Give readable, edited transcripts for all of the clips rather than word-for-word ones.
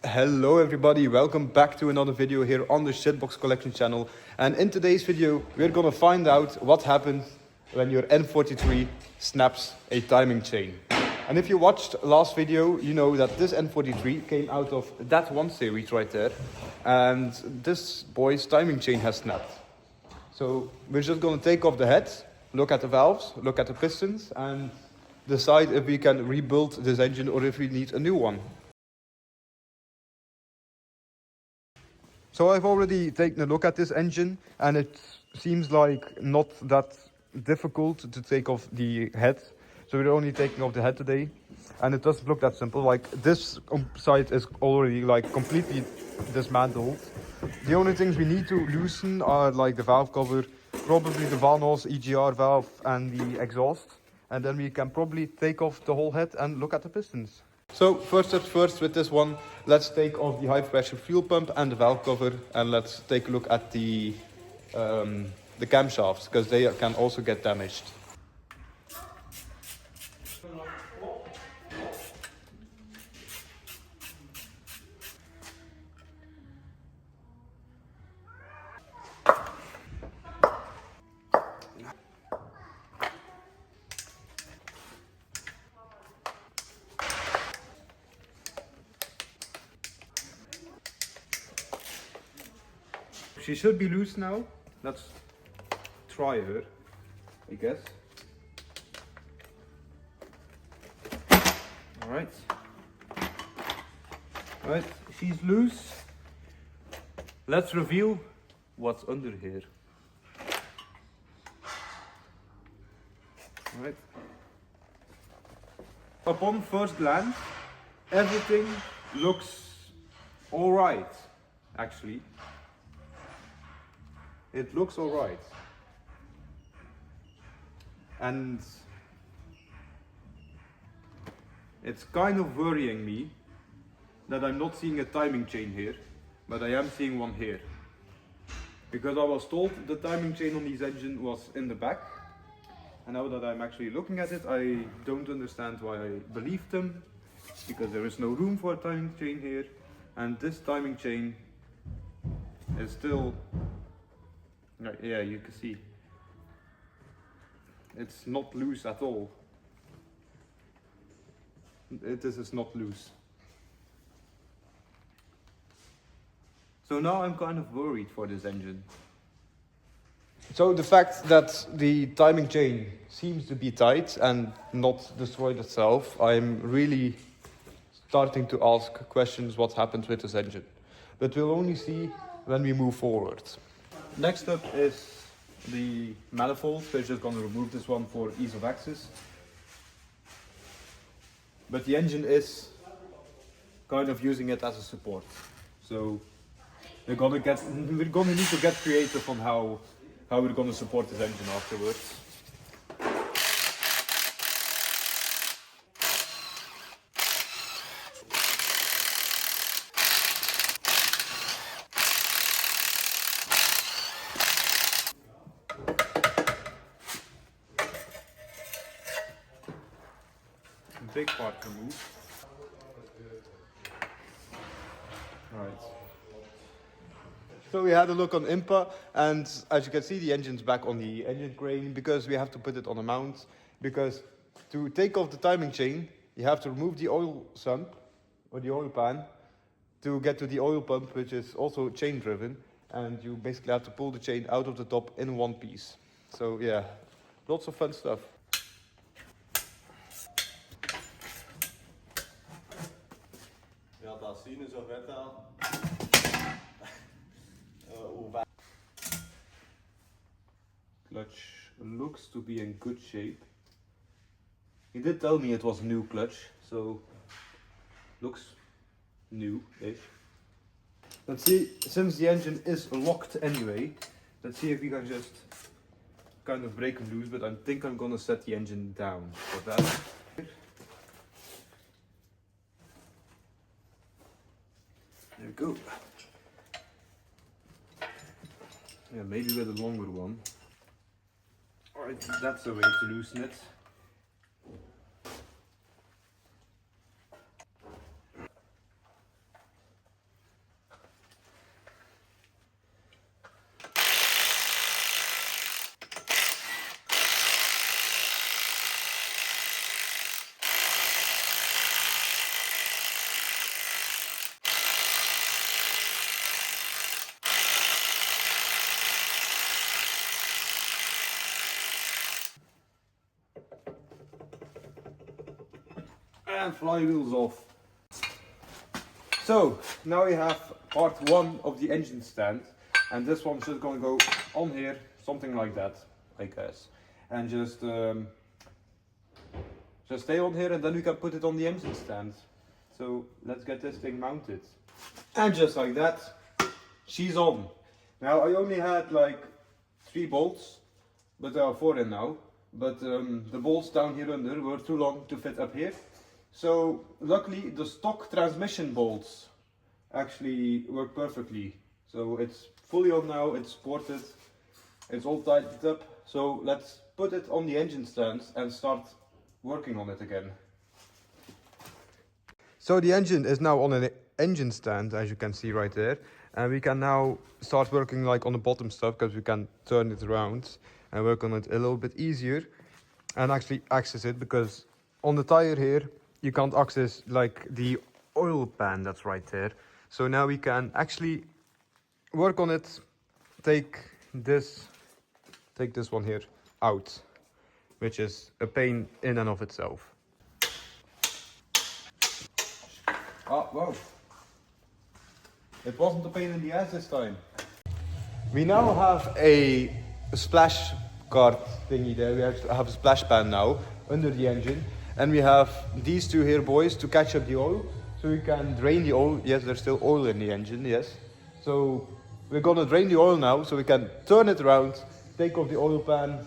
Hello everybody, welcome back to another video here on the Shitbox Collection channel. And in today's video, we're gonna find out what happens when your N43 snaps a timing chain. And if you watched last video, you know that this N43 came out of that one series right there. And this boy's timing chain has snapped. So we're just gonna take off the head, look at the valves, look at the pistons, and decide if we can rebuild this engine or if we need a new one. So I've already taken a look at this engine, and it seems like not that difficult to take off the head. So we're only taking off the head today, and it doesn't look that simple. Like this side is already like completely dismantled. The only things we need to loosen are like the valve cover, probably the Vanos EGR valve and the exhaust, and then we can probably take off the whole head and look at the pistons. So first steps first with this one, let's take off the high pressure fuel pump and the valve cover, and let's take a look at the camshafts, because they can also get damaged. She should be loose now. Let's try her, I guess. Alright. Alright, she's loose. Let's reveal what's under here. Alright. Upon first glance, everything looks alright, actually. It looks alright. And it's kind of worrying me that I'm not seeing a timing chain here, but I am seeing one here. Because I was told the timing chain on this engine was in the back. And now that I'm actually looking at it, I don't understand why I believed them. Because there is no room for a timing chain here. And this timing chain is still... yeah, you can see. It's not loose at all. This is not loose. So now I'm kind of worried for this engine. So the fact that the timing chain seems to be tight and not destroyed itself, I'm really starting to ask questions what happened with this engine. But we'll only see when we move forward. Next up is the manifold. We're just going to remove this one for ease of access. But the engine is kind of using it as a support. So we're gonna need to get creative on how we're gonna support this engine afterwards. Big part removed. Right. So we had a look on IMPA, and as you can see, the engine's back on the engine crane because we have to put it on a mount. Because to take off the timing chain, you have to remove the oil sump or the oil pan to get to the oil pump, which is also chain driven, and you basically have to pull the chain out of the top in one piece. So yeah, lots of fun stuff. Clutch looks to be in good shape. He did tell me it was a new clutch, so looks new-ish. Let's see, since the engine is locked anyway, let's see if we can just kind of break it loose, but I think I'm gonna set the engine down for that. There we go. Yeah, maybe with a longer one. Alright, that's the way to loosen it. and flywheels off. So now we have part 1 of the engine stand, and this one's just gonna go on here, something like that, I guess, and just stay on here, and then we can put it on the engine stand. So let's get this thing mounted, and just like that, she's on. Now I only had like 3 bolts, but there are 4 in now. But the bolts down here under were too long to fit up here. So luckily the stock transmission bolts actually work perfectly. So it's fully on now, it's supported, it's all tightened up. So let's put it on the engine stand and start working on it again. So the engine is now on an engine stand, as you can see right there. And we can now start working like on the bottom stuff, because we can turn it around and work on it a little bit easier and actually access it, because on the tire here you can't access like the oil pan that's right there. So now we can actually work on it, take this one here out, which is a pain in and of itself. Oh wow, it wasn't a pain in the ass this time. We now have a splash guard thingy there. We have a splash pan now under the engine, and we have these 2 here boys to catch up the oil, so we can drain the oil. Yes, there's still oil in the engine, yes. So we're gonna drain the oil now, so we can turn it around, take off the oil pan,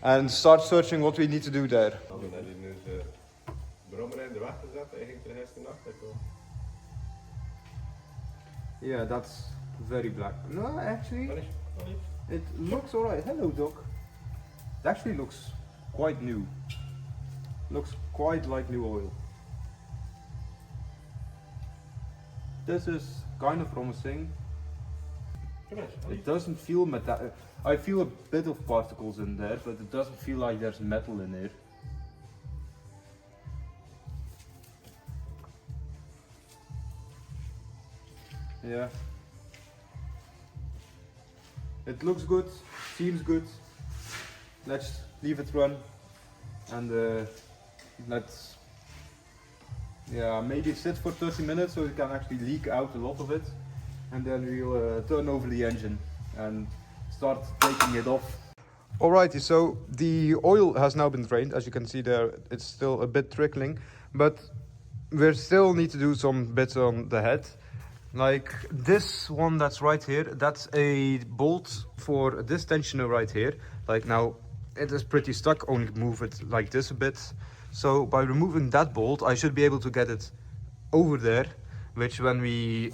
and start searching what we need to do there. Yeah, that's very black. No, actually, it looks alright. Hello, Doc. It actually looks quite new. Looks quite like new oil. This is kind of promising. It doesn't feel metal. I feel a bit of particles in there, but it doesn't feel like there's metal in there. Yeah. It looks good, seems good. Let's leave it run, and let's maybe sit for 30 minutes so it can actually leak out a lot of it, and then we'll turn over the engine and start taking it off. Alrighty, so the oil has now been drained. As you can see there, it's still a bit trickling, but we still need to do some bits on the head. Like this one that's right here, that's a bolt for this tensioner right here. Like now it is pretty stuck, only move it like this a bit. So by removing that bolt, I should be able to get it over there, which when we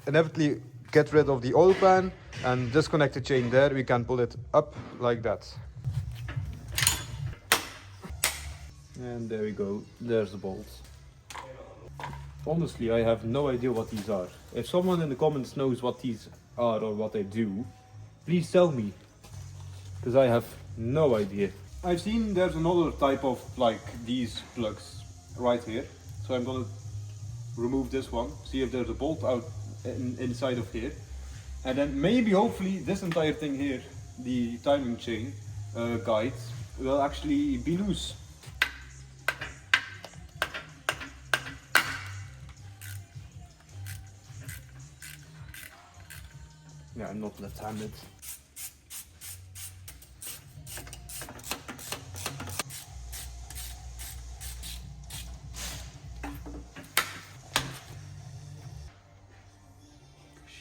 inevitably get rid of the oil pan and disconnect the chain there, we can pull it up like that. And there we go, there's the bolt. Honestly, I have no idea what these are. If someone in the comments knows what these are or what they do, please tell me, because I have no idea. I've seen there's another type of like these plugs right here, so I'm gonna remove this one, see if there's a bolt out inside of here, and then maybe hopefully this entire thing here, the timing chain guide, will actually be loose. Yeah, I'm not left-handed.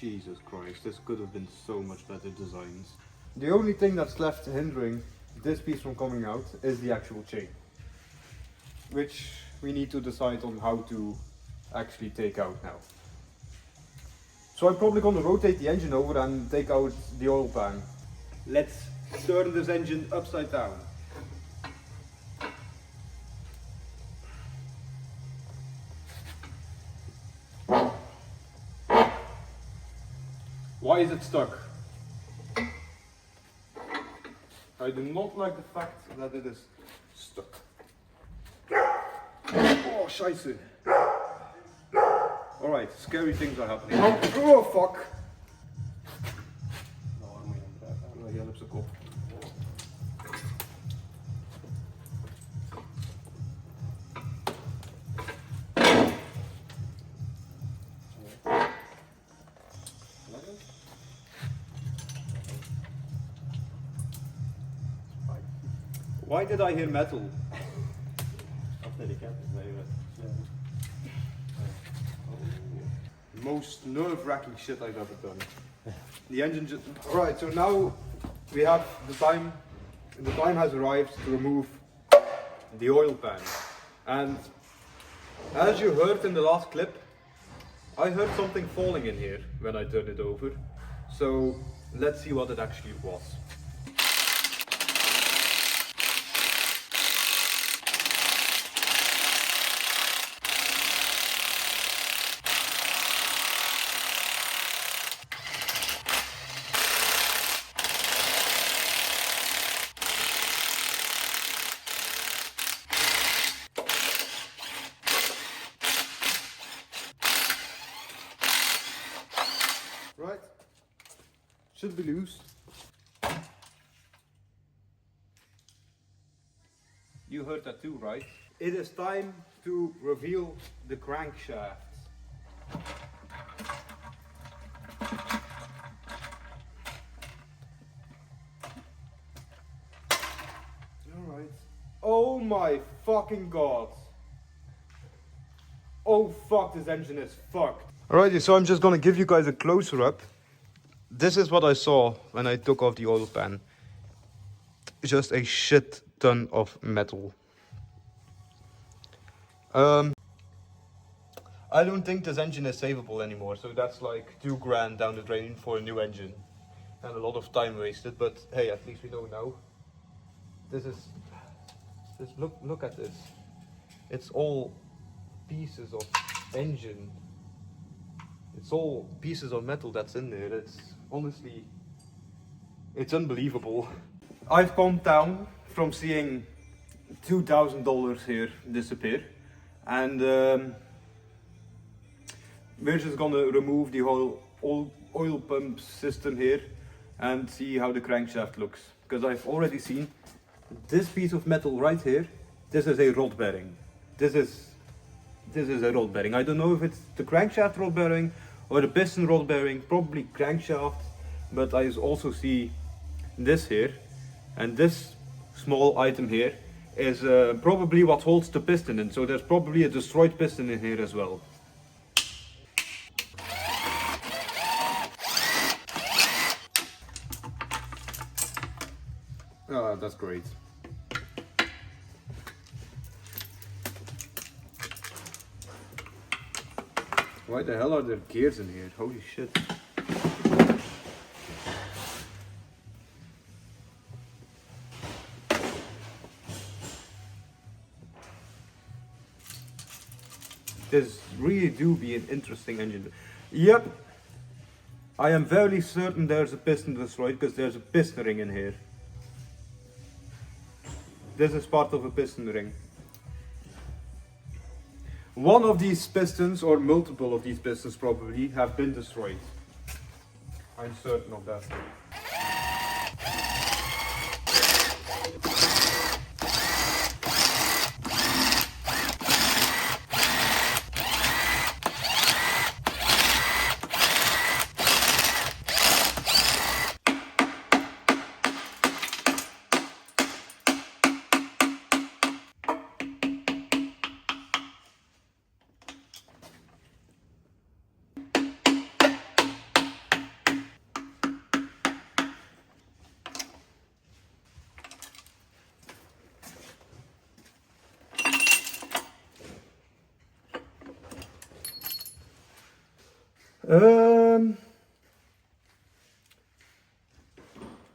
Jesus Christ, this could have been so much better designs. The only thing that's left hindering this piece from coming out is the actual chain, which we need to decide on how to actually take out now. So I'm probably going to rotate the engine over and take out the oil pan. Let's turn this engine upside down. Why is it stuck? I do not like the fact that it is stuck. Oh, scheisse. Alright, scary things are happening. Oh, fuck! Hij helpt zijn kop. Why did I hear metal? Most nerve-wracking shit I've ever done. The engine just... Alright, so now we have the time has arrived to remove the oil pan. And as you heard in the last clip, I heard something falling in here when I turned it over. So let's see what it actually was. Right, should be loose. You heard that too, right? It is time to reveal the crankshaft. Alright. Oh my fucking god. Oh fuck, this engine is fucked. Alrighty, so I'm just gonna give you guys a closer up. This is what I saw when I took off the oil pan. Just a shit ton of metal. I don't think this engine is savable anymore, so that's like $2 down the drain for a new engine. And a lot of time wasted, but hey, at least we know now. Look at this. It's all pieces of engine. It's all pieces of metal that's in there. It's honestly, it's unbelievable. I've calmed down from seeing $2,000 here disappear, and we're just gonna remove the whole oil pump system here and see how the crankshaft looks. Because I've already seen this piece of metal right here. This is a rod bearing. This is a rod bearing. I don't know if it's the crankshaft rod bearing or the piston rod bearing, probably crankshaft, but I also see this here, and this small item here is probably what holds the piston in, so there's probably a destroyed piston in here as well. Oh, that's great. Why the hell are there gears in here? Holy shit. This really do be an interesting engine. Yep. I am very certain there's a piston destroyed because there's a piston ring in here. This is part of a piston ring. One of these pistons, or multiple of these pistons probably, have been destroyed. I'm certain of that.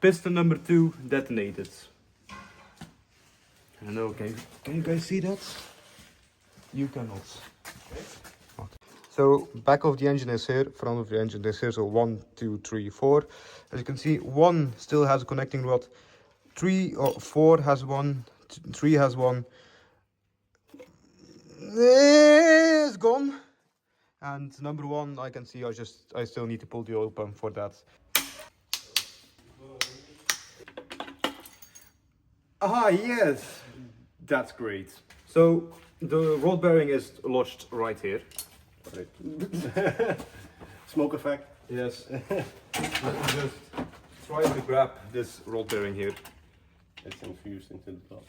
Piston number 2 detonated. I know, can you guys see that? You cannot. Okay. So back of the engine is here, front of the engine is here, so 1, 2, 3, 4. As you can see, 1 still has a connecting rod, 3 or 4 has one, 3 has one. It's gone. And number 1, I can see I still need to pull the oil pump for that. Ah, yes, that's great. So the rod bearing is lodged right here. Right. Smoke effect. Yes. Let me just try to grab this rod bearing here. it's infused into the block.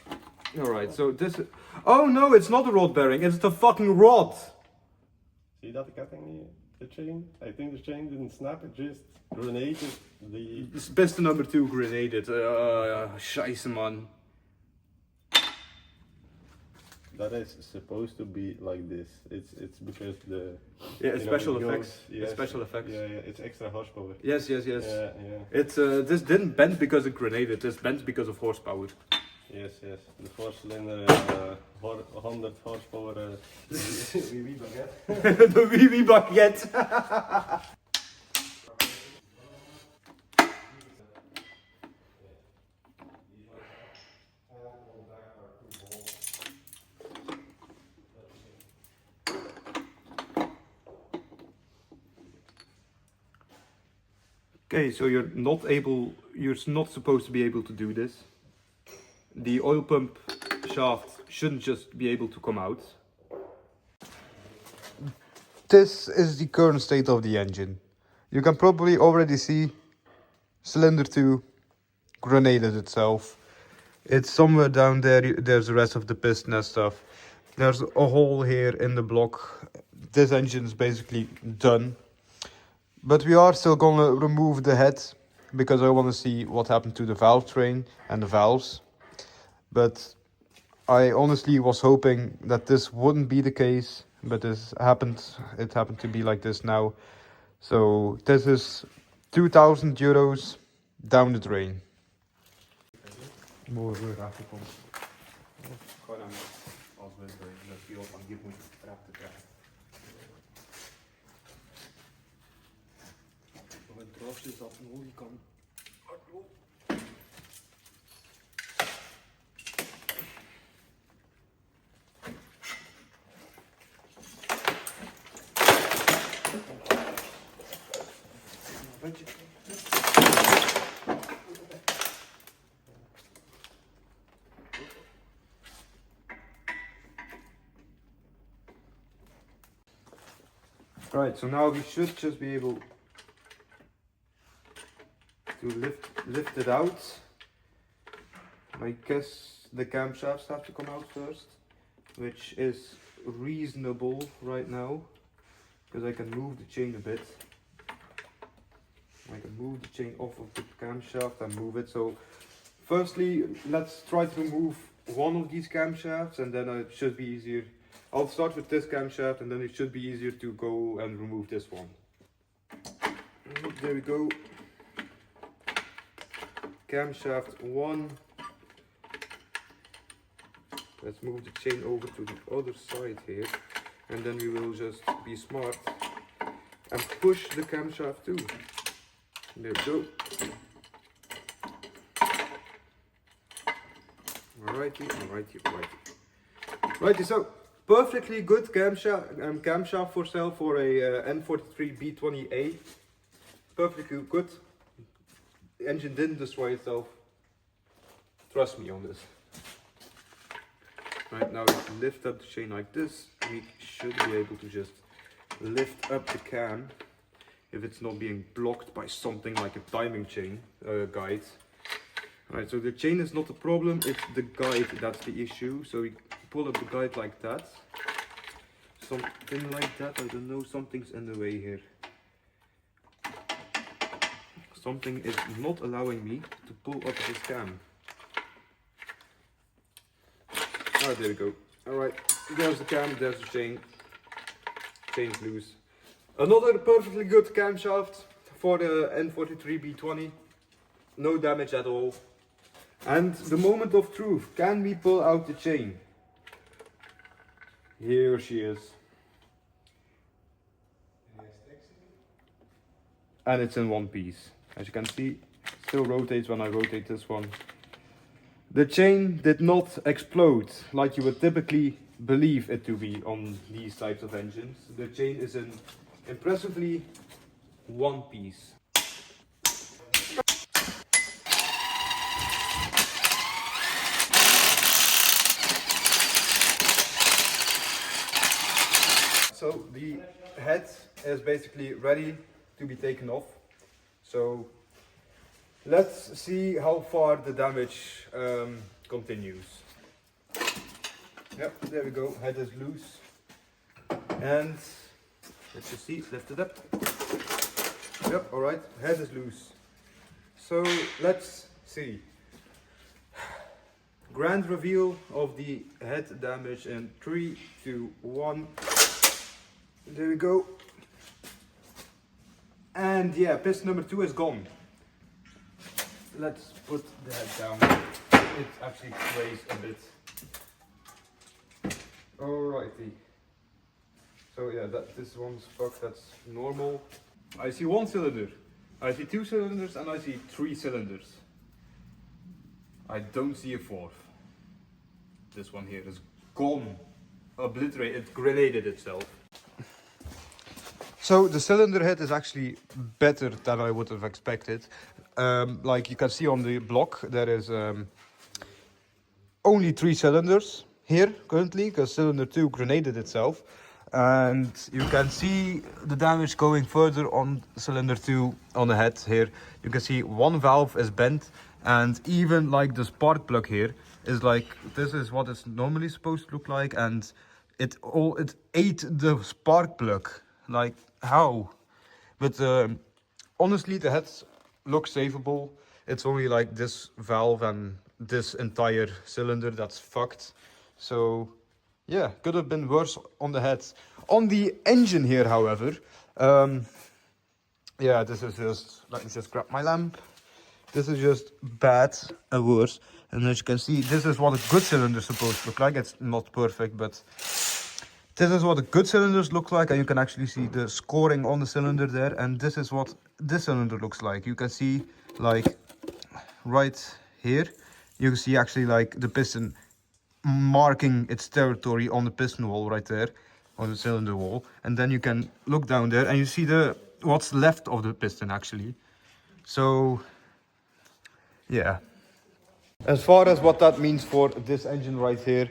Alright, so this... Oh no, it's not a rod bearing, it's the fucking rod! See that cutting the chain? I think the chain didn't snap, it just grenaded the... This is piston number 2 grenaded. Scheisse man. That is supposed to be like this. It's because the... Yeah, it's special it effects. goes- yes, It's special effects. Yeah, yeah, it's extra horsepower. Yes, yes, yes. Yeah, yeah. It's this didn't bend because it grenaded, this bent because of horsepower. Yes, yes. The 4-cylinder 100 horsepower wee baguette. The wee baguette. Okay, so you're not supposed to be able to do this. The oil pump shaft shouldn't just be able to come out. This is the current state of the engine. You can probably already see cylinder 2 grenaded itself. It's somewhere down there, there's the rest of the piston and stuff. There's a hole here in the block. This engine is basically done. But we are still gonna remove the head because I want to see what happened to the valve train and the valves. But I honestly was hoping that this wouldn't be the case, but this happened. It happened to be like this now. So this is 2,000 euros down the drain. Mooi weer afgekomen. Gewoon als we de field van hier moeten praten krijgen. Nog een droogje dat een olie kan. Right, so now we should just be able to lift it out. I guess the camshafts have to come out first, which is reasonable right now, because I can move the chain a bit. I can move the chain off of the camshaft and move it. So firstly, let's try to remove one of these camshafts, and then it should be easier. I'll start with this camshaft, and then it should be easier to go and remove this one. There we go. Camshaft 1. Let's move the chain over to the other side here, and then we will just be smart and push the camshaft 2. There we go. Alrighty, alrighty, alrighty. Righty, so perfectly good camshaft for sale for a N43 B20A. Perfectly good. The engine didn't destroy itself. Trust me on this. Right, now we lift up the chain like this. We should be able to just lift up the cam if it's not being blocked by something like a timing chain guide. Alright, so the chain is not the problem, it's the guide that's the issue. So we pull up the guide like that. Something like that, I don't know, something's in the way here. Something is not allowing me to pull up this cam. Ah, there we go. Alright, there's the cam, there's the chain. Chain's loose. Another perfectly good camshaft for the N43 B20. No damage at all. And the moment of truth, can we pull out the chain? Here she is. And it's in one piece. As you can see, still rotates when I rotate this one. The chain did not explode like you would typically believe it to be on these types of engines. The chain is in impressively one piece. So the head is basically ready to be taken off. So let's see how far the damage continues. Yep, there we go, head is loose. And let's just see, lift it up. Yep, alright, head is loose. So let's see. Grand reveal of the head damage in 3, 2, 1. There we go. And yeah, piston number 2 is gone. Let's put the head down. It actually weighs a bit. Alrighty. So yeah, this one's fucked, that's normal. I see 1 cylinder, I see 2 cylinders, and I see 3 cylinders. I don't see a 4th. This one here is gone. Obliterated, it grenaded itself. So the cylinder head is actually better than I would have expected. Like you can see on the block, there is only 3 cylinders here currently, because cylinder 2 grenaded itself. And you can see the damage going further on cylinder 2 on the head here. You can see 1 valve is bent, and even like the spark plug here is like, this is what it's normally supposed to look like, and it ate the spark plug. Like, how? But honestly, the head looks savable. It's only like this valve and this entire cylinder that's fucked. So yeah, could have been worse on the head. On the engine here, however, yeah, this is just, let me just grab my lamp. This is just bad and worse. And as you can see, this is what a good cylinder is supposed to look like. It's not perfect, but this is what the good cylinders look like. And you can actually see the scoring on the cylinder there. And this is what this cylinder looks like. You can see, like, right here, you can see actually like the piston marking its territory on the piston wall right there, on the cylinder wall. And then you can look down there and you see what's left of the piston actually. So yeah, as far as what that means for this engine right here,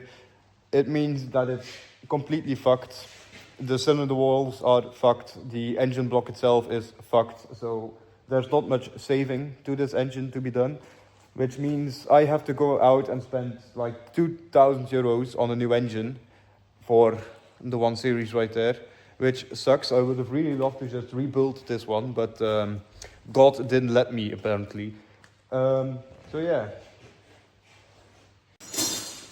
it means that it's completely fucked. The cylinder walls are fucked, the engine block itself is fucked, so there's not much saving to this engine to be done, which means I have to go out and spend like 2,000 euros on a new engine for the 1 Series right there, which sucks. I would have really loved to just rebuild this one, but God didn't let me, apparently. So yeah.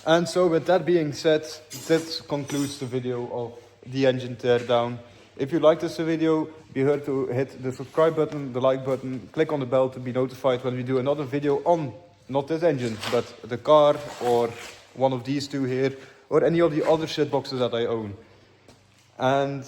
And so with that being said, this concludes the video of the engine teardown. If you like this video, be sure to hit the subscribe button, the like button, click on the bell to be notified when we do another video on, not this engine, but the car, or one of these two here, or any of the other shit boxes that I own. And